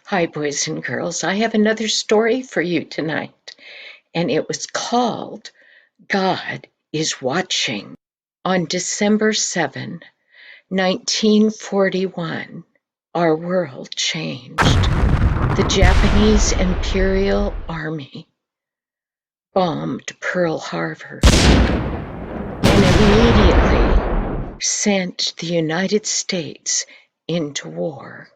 Hi, boys and girls. I have another story for you tonight, and it was called God is Watching. On December 7, 1941, our world changed. The Japanese Imperial Army bombed Pearl Harbor and immediately sent the United States into war.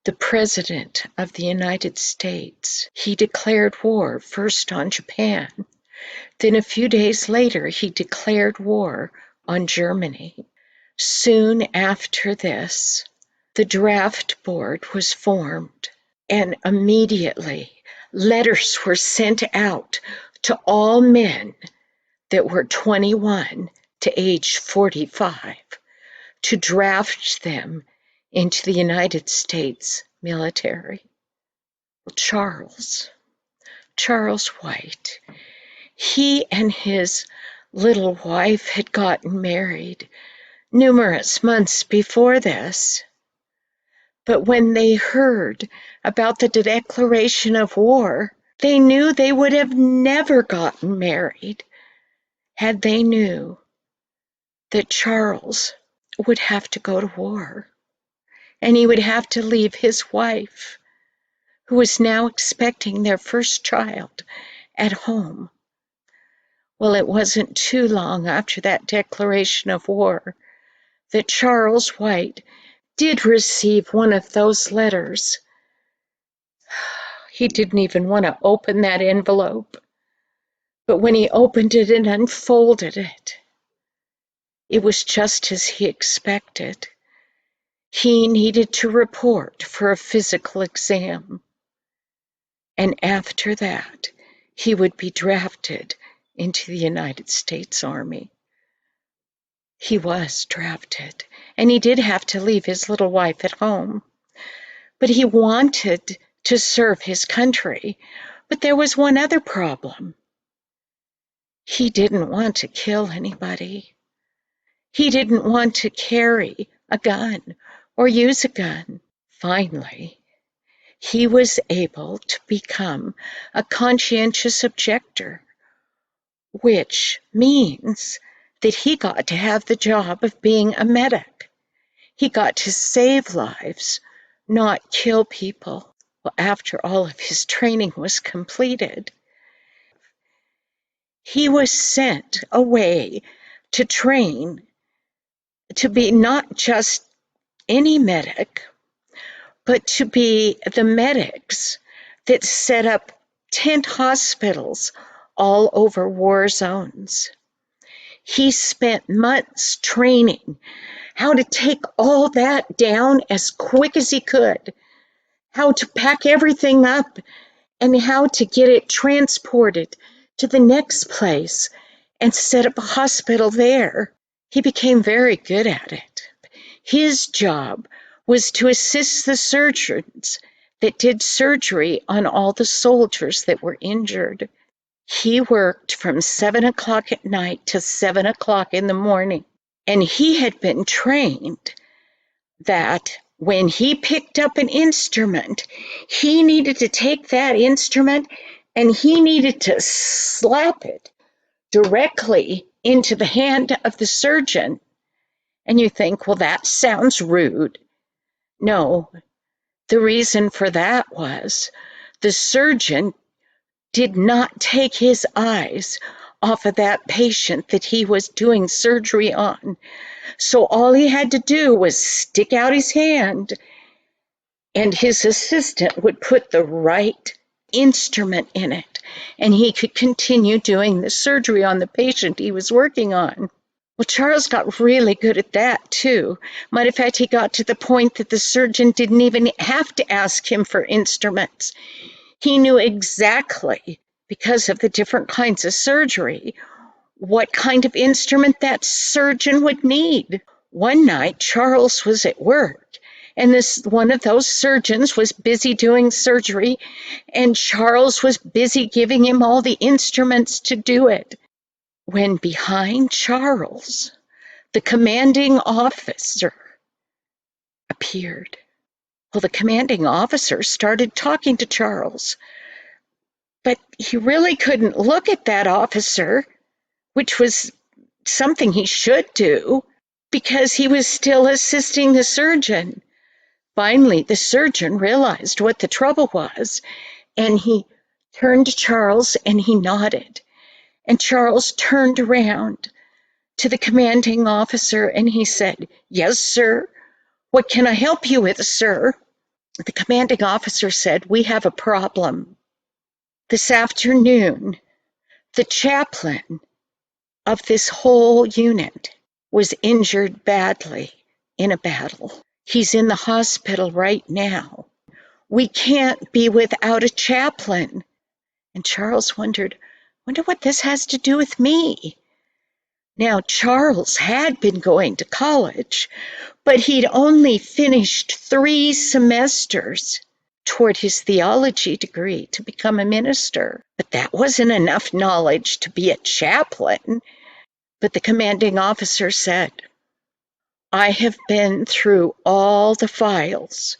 The President of the United States, he declared war first on Japan. Then a few days later, he declared war on Germany. Soon after this, the draft board was formed, and immediately letters were sent out to all men that were 21 to age 45 to draft them into the United States military. Charles White, he and his little wife had gotten married numerous months before this. But when they heard about the declaration of war, they knew they would have never gotten married had they knew that Charles would have to go to war, and he would have to leave his wife, who was now expecting their first child, at home. Well, it wasn't too long after that declaration of war that Charles White did receive one of those letters. He didn't even want to open that envelope, but when he opened it and unfolded it, it was just as he expected. He needed to report for a physical exam, and after that, he would be drafted into the United States Army. He was drafted, and he did have to leave his little wife at home. But he wanted to serve his country. But there was one other problem. He didn't want to kill anybody. He didn't want to carry a gun or use a gun. Finally, he was able to become a conscientious objector, which means that he got to have the job of being a medic. He got to save lives, not kill people. Well, after all of his training was completed, he was sent away to train to be not just any medic, but to be the medics that set up tent hospitals all over war zones. He spent months training how to take all that down as quick as he could, how to pack everything up, and how to get it transported to the next place and set up a hospital there. He became very good at it. His job was to assist the surgeons that did surgery on all the soldiers that were injured. He worked from 7 o'clock at night to 7 o'clock in the morning, and he had been trained that when he picked up an instrument, he needed to take that instrument and he needed to slap it directly into the hand of the surgeon. And you think, well, that sounds rude. No, the reason for that was the surgeon did not take his eyes off of that patient that he was doing surgery on. So all he had to do was stick out his hand, and his assistant would put the right instrument in it, and he could continue doing the surgery on the patient he was working on. Well, Charles got really good at that, too. Matter of fact, he got to the point that the surgeon didn't even have to ask him for instruments. He knew exactly, because of the different kinds of surgery, what kind of instrument that surgeon would need. One night, Charles was at work, and one of those surgeons was busy doing surgery, and Charles was busy giving him all the instruments to do it. When behind Charles, the commanding officer appeared. Well, the commanding officer started talking to Charles, but he really couldn't look at that officer, which was something he should do, because he was still assisting the surgeon. Finally, the surgeon realized what the trouble was, and he turned to Charles and he nodded. And Charles turned around to the commanding officer and he said, "Yes, sir. What can I help you with, sir?" The commanding officer said, "We have a problem. This afternoon, the chaplain of this whole unit was injured badly in a battle. He's in the hospital right now. We can't be without a chaplain." And Charles wondered what this has to do with me. Now, Charles had been going to college, but he'd only finished 3 semesters toward his theology degree to become a minister. But that wasn't enough knowledge to be a chaplain. But the commanding officer said, "I have been through all the files,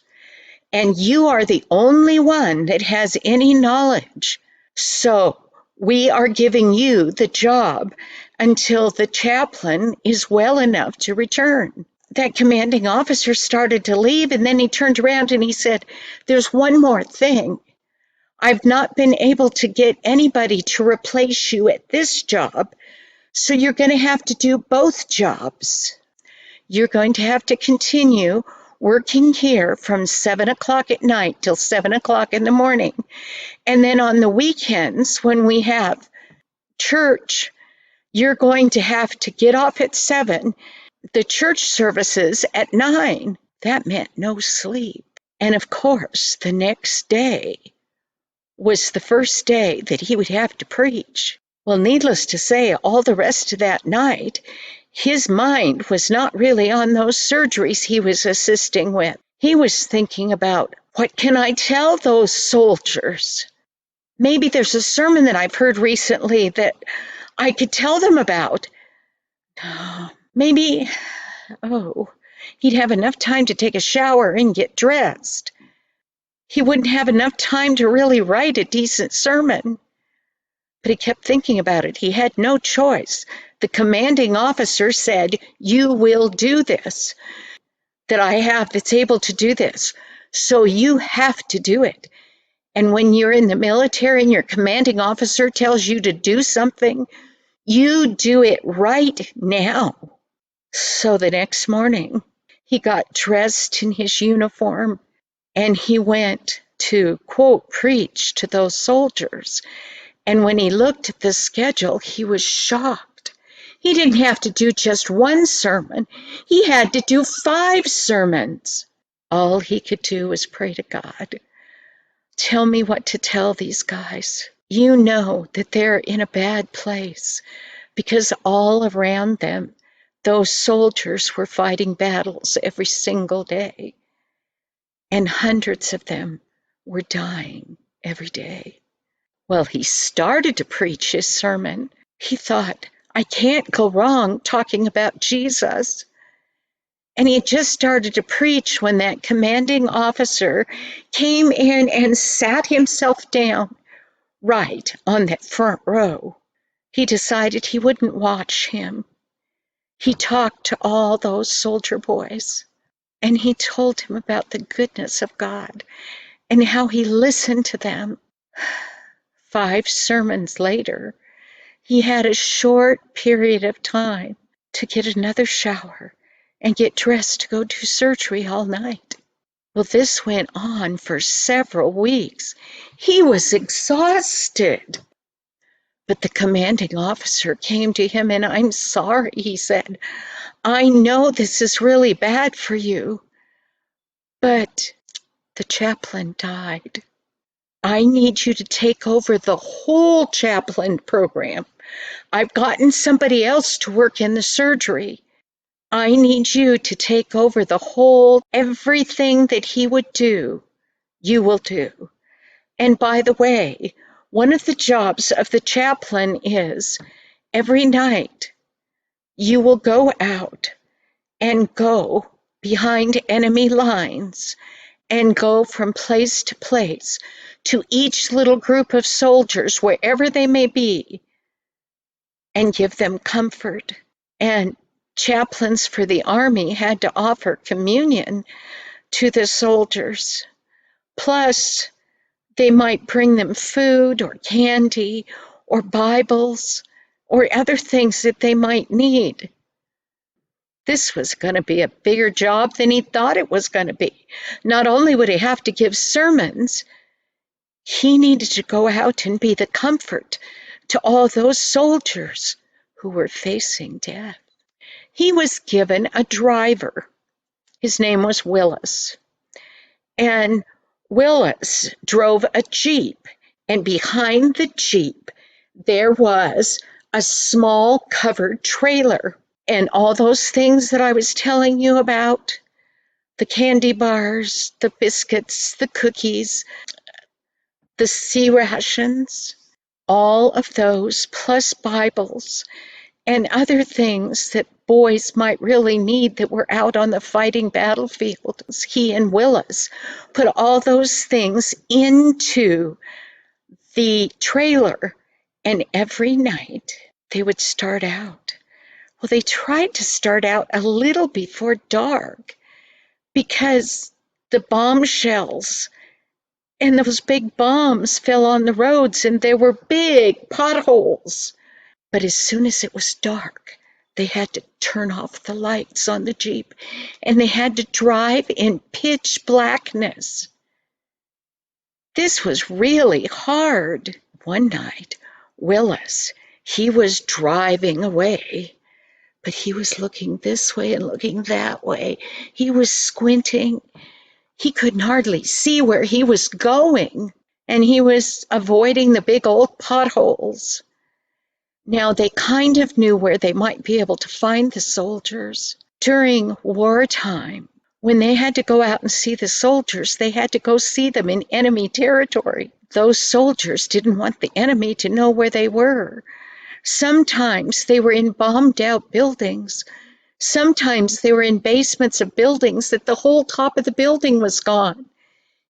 and you are the only one that has any knowledge. So we are giving you the job until the chaplain is well enough to return." That commanding officer started to leave, and then he turned around and he said, "There's one more thing. I've not been able to get anybody to replace you at this job, so you're going to have to do both jobs. You're going to have to continue working here from 7 o'clock at night till 7 o'clock in the morning. And then on the weekends, when we have church, you're going to have to get off at 7, the church services at 9. That meant no sleep. And of course, the next day was the first day that he would have to preach. Well, needless to say, all the rest of that night, his mind was not really on those surgeries he was assisting with. He was thinking about, what can I tell those soldiers? Maybe there's a sermon that I've heard recently that I could tell them about. Maybe, he'd have enough time to take a shower and get dressed. He wouldn't have enough time to really write a decent sermon. But he kept thinking about it. He had no choice. The commanding officer said, "You will do this, that I have that's able to do this. So you have to do it." And when you're in the military and your commanding officer tells you to do something, you do it right now. So the next morning, he got dressed in his uniform and he went to, quote, preach to those soldiers. And when he looked at the schedule, he was shocked. He didn't have to do just one sermon. He had to do 5 sermons. All he could do was pray to God. Tell me what to tell these guys. You know that they're in a bad place because all around them, those soldiers were fighting battles every single day. And hundreds of them were dying every day. Well, he started to preach his sermon. He thought, I can't go wrong talking about Jesus. And he had just started to preach when that commanding officer came in and sat himself down right on that front row. He decided he wouldn't watch him. He talked to all those soldier boys, and he told him about the goodness of God and how he listened to them. 5 sermons later, he had a short period of time to get another shower and get dressed to go do surgery all night. Well, this went on for several weeks. He was exhausted. But the commanding officer came to him, and "I'm sorry," he said. "I know this is really bad for you, but the chaplain died. I need you to take over the whole chaplain program. I've gotten somebody else to work in the surgery. I need you to take over the whole, everything that he would do, you will do. And by the way, one of the jobs of the chaplain is every night you will go out and go behind enemy lines and go from place to place to each little group of soldiers, wherever they may be, and give them comfort. And chaplains for the army had to offer communion to the soldiers. Plus, they might bring them food or candy or Bibles or other things that they might need. This was going to be a bigger job than he thought it was going to be. Not only would he have to give sermons, he needed to go out and be the comfort to all those soldiers who were facing death. He was given a driver. His name was Willis. And Willis drove a Jeep, and behind the Jeep, there was a small covered trailer. And all those things that I was telling you about, the candy bars, the biscuits, the cookies, the sea rations, all of those, plus Bibles and other things that boys might really need that were out on the fighting battlefield. He and Willis put all those things into the trailer, and every night they would start out. Well, they tried to start out a little before dark because the bombshells and those big bombs fell on the roads and there were big potholes. But as soon as it was dark, they had to turn off the lights on the Jeep and they had to drive in pitch blackness. This was really hard. One night, Willis, he was driving away, but he was looking this way and looking that way. He was squinting. He couldn't hardly see where he was going, and he was avoiding the big old potholes. Now, they kind of knew where they might be able to find the soldiers. During wartime, when they had to go out and see the soldiers, they had to go see them in enemy territory. Those soldiers didn't want the enemy to know where they were. Sometimes they were in bombed-out buildings. Sometimes they were in basements of buildings that the whole top of the building was gone.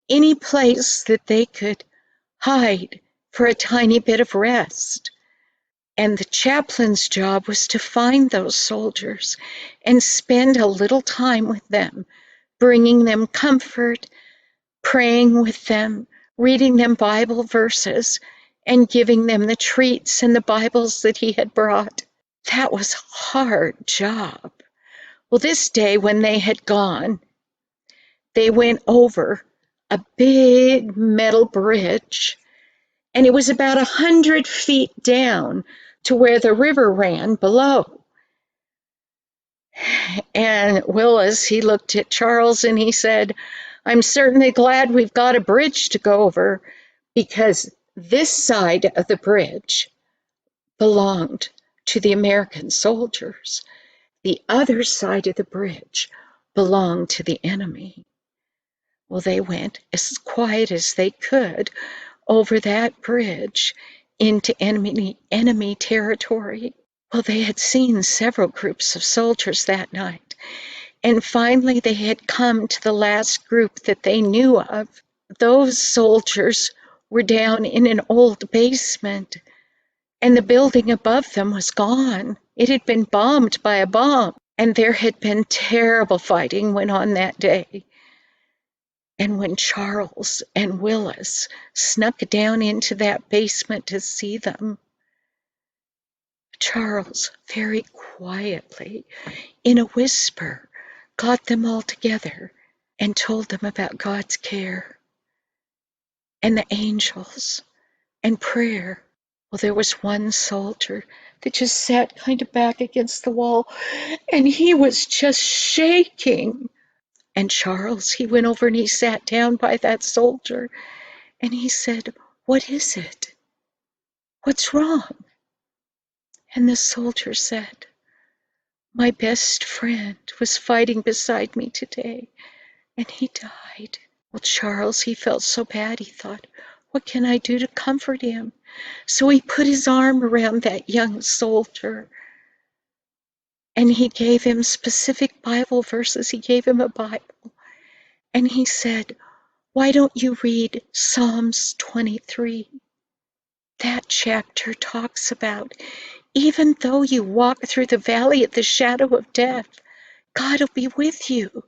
Any place that they could hide for a tiny bit of rest. And the chaplain's job was to find those soldiers and spend a little time with them, bringing them comfort, praying with them, reading them Bible verses, and giving them the treats and the Bibles that he had brought. That was a hard job. Well, this day when they had gone, they went over a big metal bridge, and it was about 100 feet down to where the river ran below. And Willis, he looked at Charles and he said, "I'm certainly glad we've got a bridge to go over, because this side of the bridge belonged to the American soldiers. The other side of the bridge belonged to the enemy." Well, they went as quiet as they could over that bridge into enemy territory. Well, they had seen several groups of soldiers that night, and finally they had come to the last group that they knew of. Those soldiers were down in an old basement, and the building above them was gone. It had been bombed by a bomb, and there had been terrible fighting went on that day. And when Charles and Willis snuck down into that basement to see them, Charles very quietly, in a whisper, got them all together and told them about God's care and the angels and prayer. Well, there was one soldier that just sat kind of back against the wall, and he was just shaking. And Charles, he went over and he sat down by that soldier, and he said, "What is it? What's wrong?" And the soldier said, "My best friend was fighting beside me today, and he died." Well, Charles, he felt so bad, he thought, "What can I do to comfort him?" So he put his arm around that young soldier, and he gave him specific Bible verses. He gave him a Bible, and he said, why don't you read Psalms 23? That chapter talks about, even though you walk through the valley of the shadow of death, God will be with you.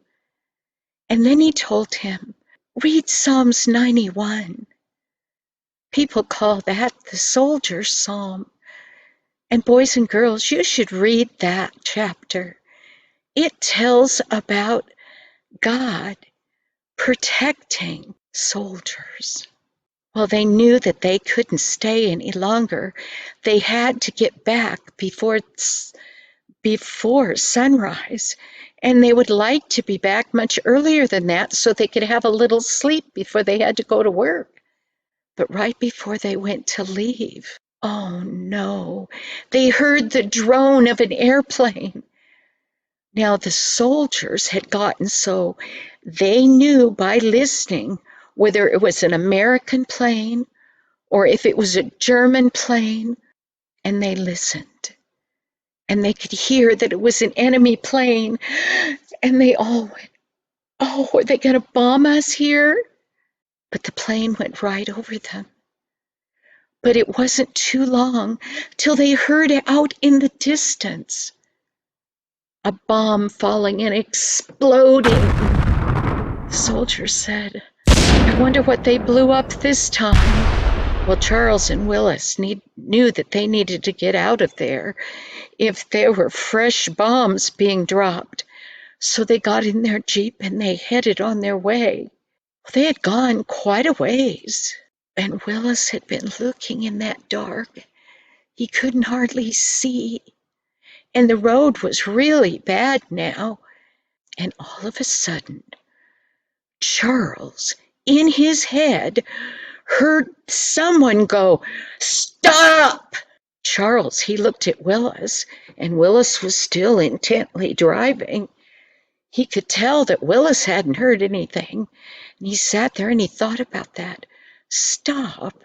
And then he told him, read Psalms 91. People call that the soldier's psalm. And boys and girls, you should read that chapter. It tells about God protecting soldiers. Well, they knew that they couldn't stay any longer. They had to get back before sunrise, and they would like to be back much earlier than that so they could have a little sleep before they had to go to work. But right before they went to leave, oh no, they heard the drone of an airplane. Now the soldiers had gotten so they knew by listening whether it was an American plane or if it was a German plane, and they listened. And they could hear that it was an enemy plane, and they all went, oh, are they going to bomb us here? But the plane went right over them. But it wasn't too long till they heard out in the distance a bomb falling and exploding. The soldiers said, I wonder what they blew up this time. Well, Charles and Willis knew that they needed to get out of there if there were fresh bombs being dropped. So they got in their Jeep and they headed on their way. They had gone quite a ways, and Willis had been looking in that dark. He couldn't hardly see, and the road was really bad now. And all of a sudden, Charles, in his head, heard someone go, stop! Charles, he looked at Willis, and Willis was still intently driving. He could tell that Willis hadn't heard anything, and he sat there and he thought about that. Stop.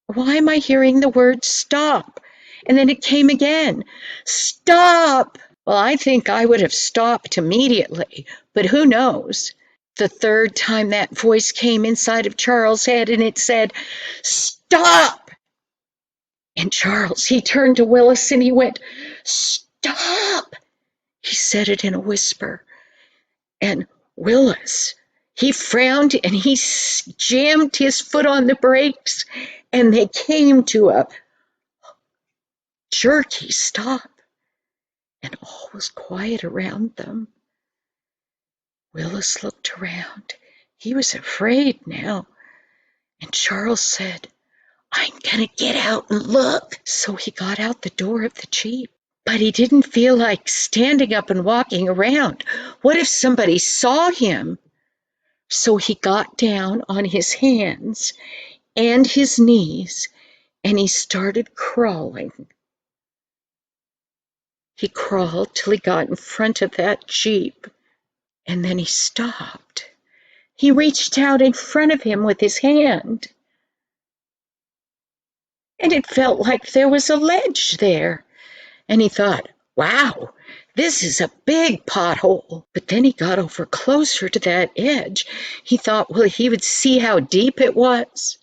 Why am I hearing the word stop? And then it came again. Stop. Well, I think I would have stopped immediately, but who knows? The third time that voice came inside of Charles' head and it said, stop. And Charles, he turned to Willis and he went, stop. He said it in a whisper. And Willis, he frowned and he jammed his foot on the brakes, and they came to a jerky stop, and all was quiet around them. Willis looked around. He was afraid now, and Charles said, I'm gonna get out and look. So he got out the door of the Jeep, but he didn't feel like standing up and walking around. What if somebody saw him? So he got down on his hands and his knees, and he started crawling. He crawled till he got in front of that Jeep, and then he stopped. He reached out in front of him with his hand, and it felt like there was a ledge there. And he thought, wow, this is a big pothole. But then he got over closer to that edge. He thought, well, he would see how deep it was.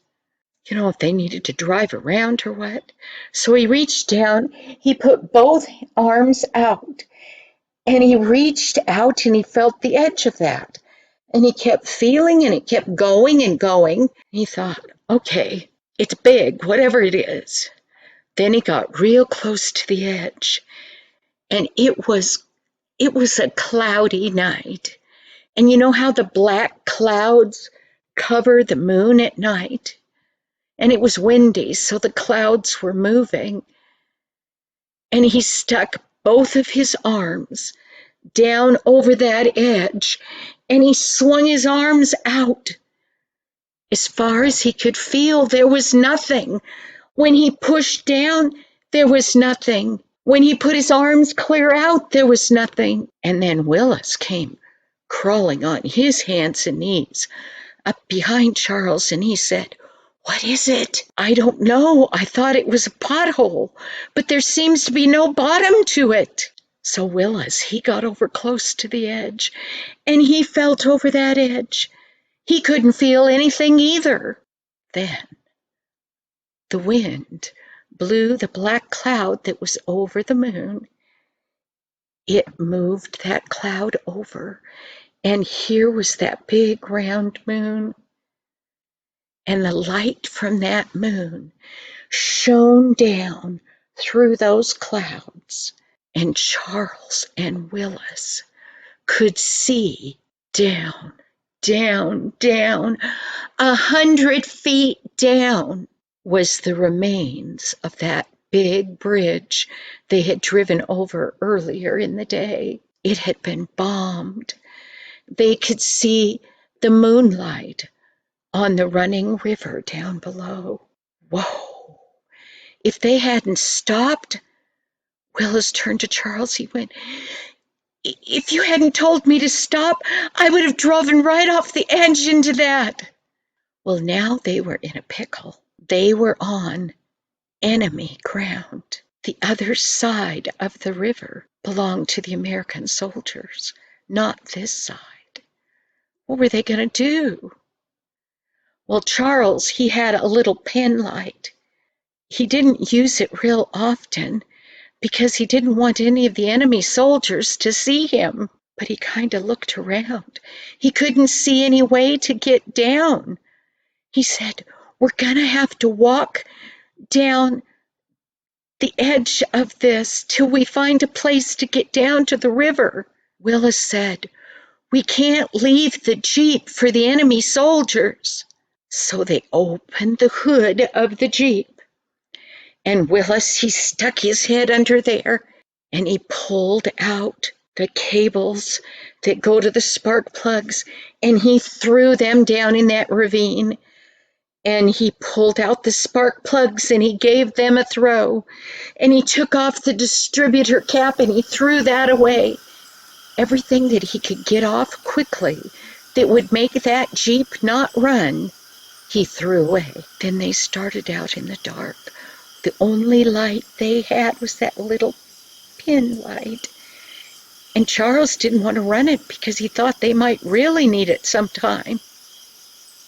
You know, if they needed to drive around or what. So he reached down, he put both arms out, and he reached out and he felt the edge of that. And he kept feeling and it kept going and going. He thought, okay, it's big, whatever it is. Then he got real close to the edge, and it was a cloudy night. And you know how the black clouds cover the moon at night? And it was windy, so the clouds were moving. And he stuck both of his arms down over that edge, and he swung his arms out. As far as he could feel, there was nothing. When he pushed down, there was nothing. When he put his arms clear out, there was nothing. And then Willis came crawling on his hands and knees up behind Charles, and he said, what is it? I don't know. I thought it was a pothole, but there seems to be no bottom to it. So Willis, he got over close to the edge, and he felt over that edge. He couldn't feel anything either. Then the wind blew the black cloud that was over the moon. It moved that cloud over, and here was that big round moon. And the light from that moon shone down through those clouds, and Charles and Willis could see down, down, down, 100 feet down was the remains of that big bridge they had driven over earlier in the day. It had been bombed. They could see the moonlight on the running river down below. Whoa! If they hadn't stopped, Willis turned to Charles. He went, "If you hadn't told me to stop, I would have driven right off the edge into that." Well, now they were in a pickle. They were on enemy ground. The other side of the river belonged to the American soldiers, not this side. What were they going to do? Well, Charles, he had a little pen light. He didn't use it real often because he didn't want any of the enemy soldiers to see him. But he kind of looked around. He couldn't see any way to get down. He said, "We're going to have to walk down the edge of this till we find a place to get down to the river." Willis said, "We can't leave the Jeep for the enemy soldiers." So they opened the hood of the Jeep, and Willis, he stuck his head under there, and he pulled out the cables that go to the spark plugs, and he threw them down in that ravine. And he pulled out the spark plugs and he gave them a throw. And he took off the distributor cap and he threw that away. Everything that he could get off quickly that would make that Jeep not run, he threw away. Then they started out in the dark. The only light they had was that little pin light. And Charles didn't want to run it because he thought they might really need it sometime.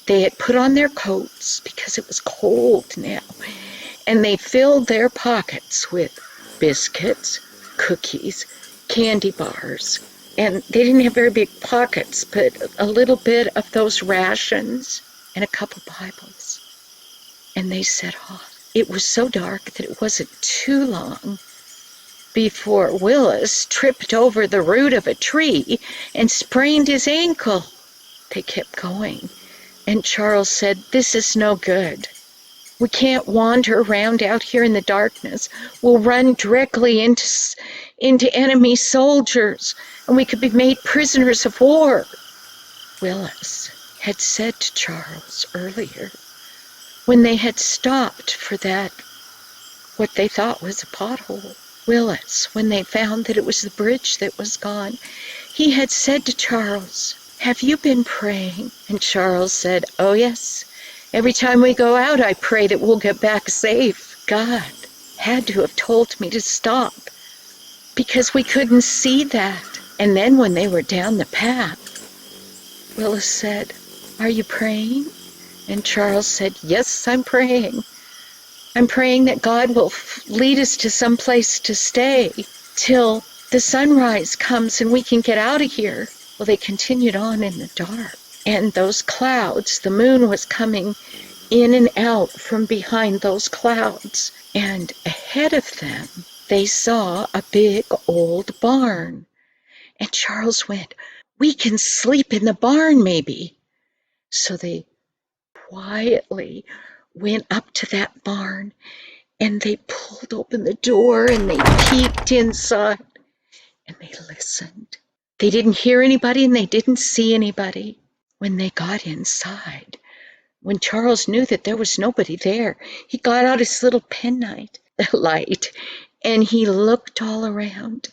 They had put on their coats because it was cold now, and they filled their pockets with biscuits, cookies, candy bars, and they didn't have very big pockets, but a little bit of those rations and a couple Bibles. And they set off. It was so dark that it wasn't too long before Willis tripped over the root of a tree and sprained his ankle. They kept going. And Charles said, "This is no good. We can't wander around out here in the darkness. We'll run directly into enemy soldiers, and we could be made prisoners of war." Willis had said to Charles earlier, when they had stopped for that, what they thought was a pothole, Willis, when they found that it was the bridge that was gone, he had said to Charles, "Have you been praying?" And Charles said, "Oh, yes. Every time we go out, I pray that we'll get back safe." God had to have told me to stop because we couldn't see that. And then when they were down the path, Willis said, "Are you praying?" And Charles said, "Yes, I'm praying. I'm praying that God will lead us to some place to stay till the sunrise comes and we can get out of here." Well, they continued on in the dark, and those clouds, the moon was coming in and out from behind those clouds, and ahead of them, they saw a big old barn. And Charles went, "We can sleep in the barn, maybe." So they quietly went up to that barn, and they pulled open the door, and they peeked inside, and they listened. They didn't hear anybody and they didn't see anybody. When they got inside, when Charles knew that there was nobody there, he got out his little penknife light and he looked all around.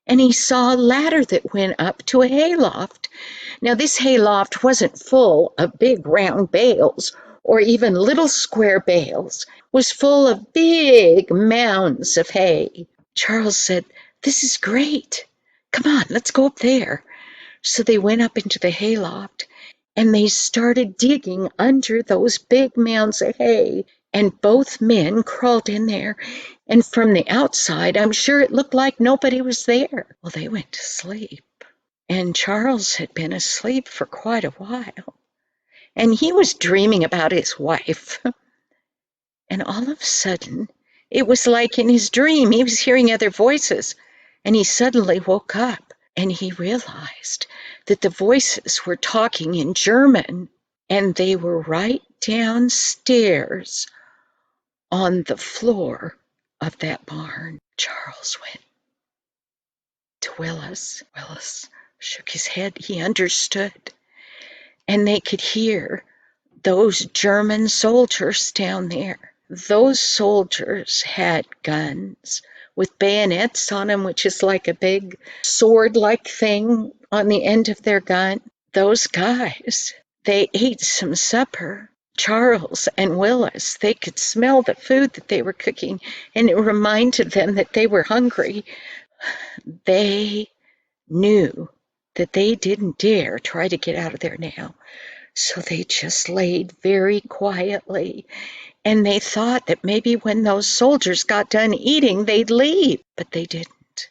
And he saw a ladder that went up to a hayloft. Now, this hayloft wasn't full of big round bales or even little square bales. It was full of big mounds of hay. Charles said, "This is great. Come on, let's go up there." So they went up into the hayloft, and they started digging under those big mounds of hay. And both men crawled in there, and from the outside, I'm sure it looked like nobody was there. Well, they went to sleep, and Charles had been asleep for quite a while, and he was dreaming about his wife. And all of a sudden, it was like in his dream, he was hearing other voices, and he suddenly woke up, and he realized that the voices were talking in German, and they were right downstairs on the floor of that barn. Charles went to Willis. Willis shook his head. He understood, and they could hear those German soldiers down there. Those soldiers had guns with bayonets on them, which is like a big sword-like thing on the end of their gun. Those guys, they ate some supper. Charles and Willis, they could smell the food that they were cooking, and it reminded them that they were hungry. They knew that they didn't dare try to get out of there now. So they just laid very quietly, and they thought that maybe when those soldiers got done eating, they'd leave, but they didn't.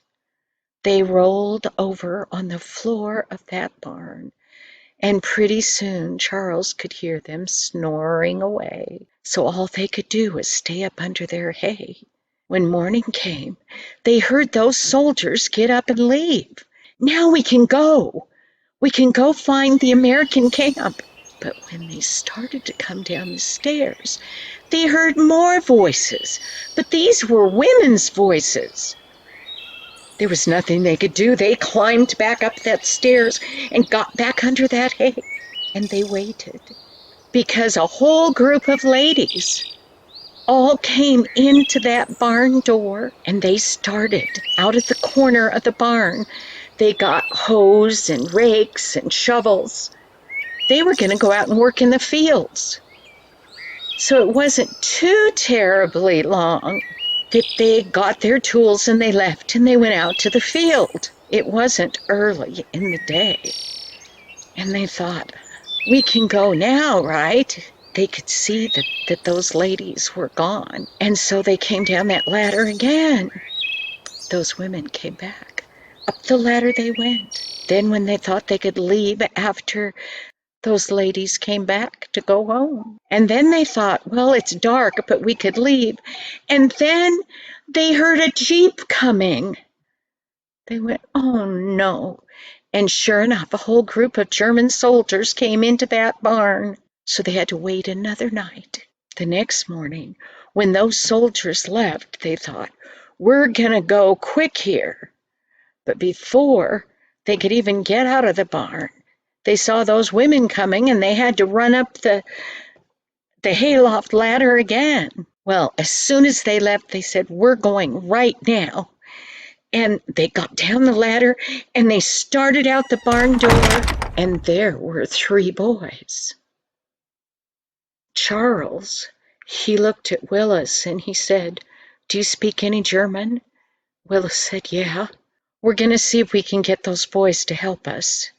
They rolled over on the floor of that barn, and pretty soon Charles could hear them snoring away. So all they could do was stay up under their hay. When morning came, they heard those soldiers get up and leave. Now we can go. We can go find the American camp. But when they started to come down the stairs, they heard more voices, but these were women's voices. There was nothing they could do. They climbed back up that stairs and got back under that hay, and they waited, because a whole group of ladies all came into that barn door, and they started out at the corner of the barn. They got hoes and rakes and shovels. They were going to go out and work in the fields. So it wasn't too terribly long that they got their tools and they left and they went out to the field. It wasn't early in the day. And they thought, we can go now, right? They could see that those ladies were gone. And so they came down that ladder again. Those women came back. Up the ladder they went. Then when they thought they could leave after those ladies came back to go home. And then they thought, well, it's dark, but we could leave. And then they heard a Jeep coming. They went, oh no. And sure enough, a whole group of German soldiers came into that barn. So they had to wait another night. The next morning, when those soldiers left, they thought, we're going to go quick here. But before they could even get out of the barn, they saw those women coming, and they had to run up the hayloft ladder again. Well, as soon as they left, they said, we're going right now. And they got down the ladder, and they started out the barn door, and there were 3 boys. Charles, he looked at Willis, and he said, do you speak any German? Willis said, yeah. We're going to see if we can get those boys to help us.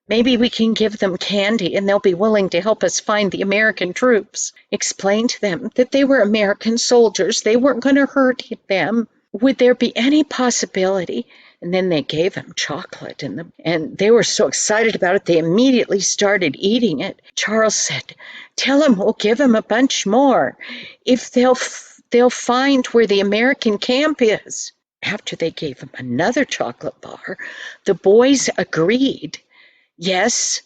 Maybe we can give them candy and they'll be willing to help us find the American troops. Explain to them that they were American soldiers. They weren't going to hurt them. Would there be any possibility? And then they gave them chocolate, and they were so excited about it, they immediately started eating it. Charles said, tell them we'll give them a bunch more if they'll find where the American camp is. After they gave him another chocolate bar, the boys agreed. Yes,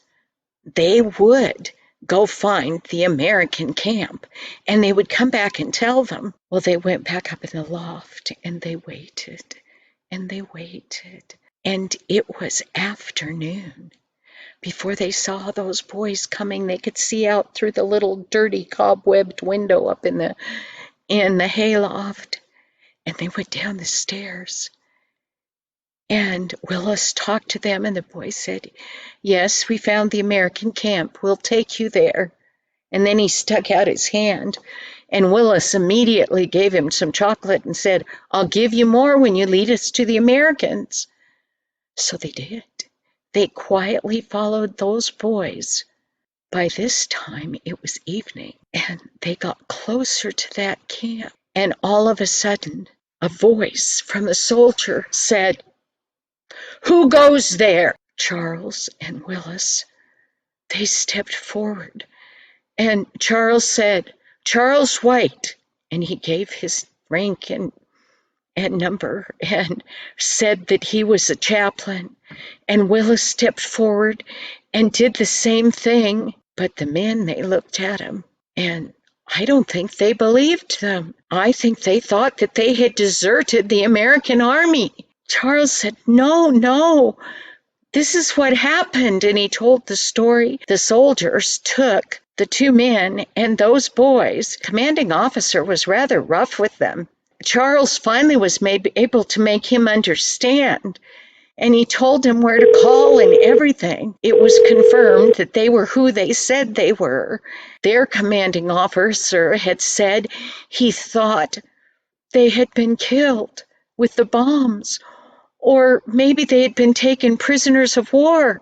they would go find the American camp, and they would come back and tell them. Well, they went back up in the loft, and they waited, and they waited, and it was afternoon before they saw those boys coming. They could see out through the little dirty cobwebbed window up in the hayloft, and they went down the stairs. And Willis talked to them, and the boy said, yes, we found the American camp. We'll take you there. And then he stuck out his hand, and Willis immediately gave him some chocolate and said, I'll give you more when you lead us to the Americans. So they did. They quietly followed those boys. By this time, it was evening, and they got closer to that camp. And all of a sudden, a voice from a soldier said, "Who goes there?" Charles and Willis, they stepped forward, and Charles said, "Charles White," and he gave his rank and number and said that he was a chaplain. And Willis stepped forward and did the same thing, but the men, they looked at him, and I don't think they believed them. I think they thought that they had deserted the American army. Charles said, "No, no, this is what happened," and he told the story. The soldiers took the two men and those boys. The commanding officer was rather rough with them. Charles finally was able to make him understand, and he told him where to call and everything. It was confirmed that they were who they said they were. Their commanding officer had said he thought they had been killed with the bombs, or maybe they had been taken prisoners of war.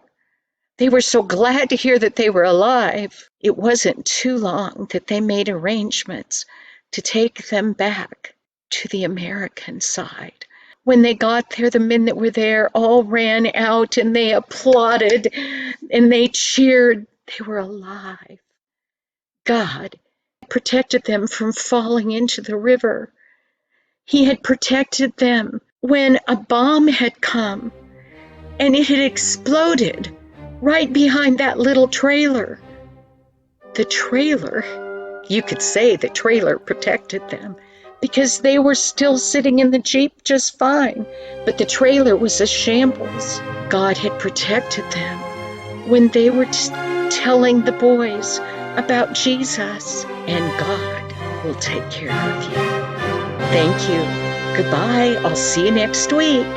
They were so glad to hear that they were alive. It wasn't too long that they made arrangements to take them back to the American side. When they got there, the men that were there all ran out and they applauded and they cheered. They were alive. God protected them from falling into the river. He had protected them when a bomb had come and it had exploded right behind that little trailer. The trailer, you could say the trailer protected them because they were still sitting in the Jeep just fine, but the trailer was a shambles. God had protected them when they were telling the boys about Jesus, and God will take care of you. Thank you. Goodbye. I'll see you next week.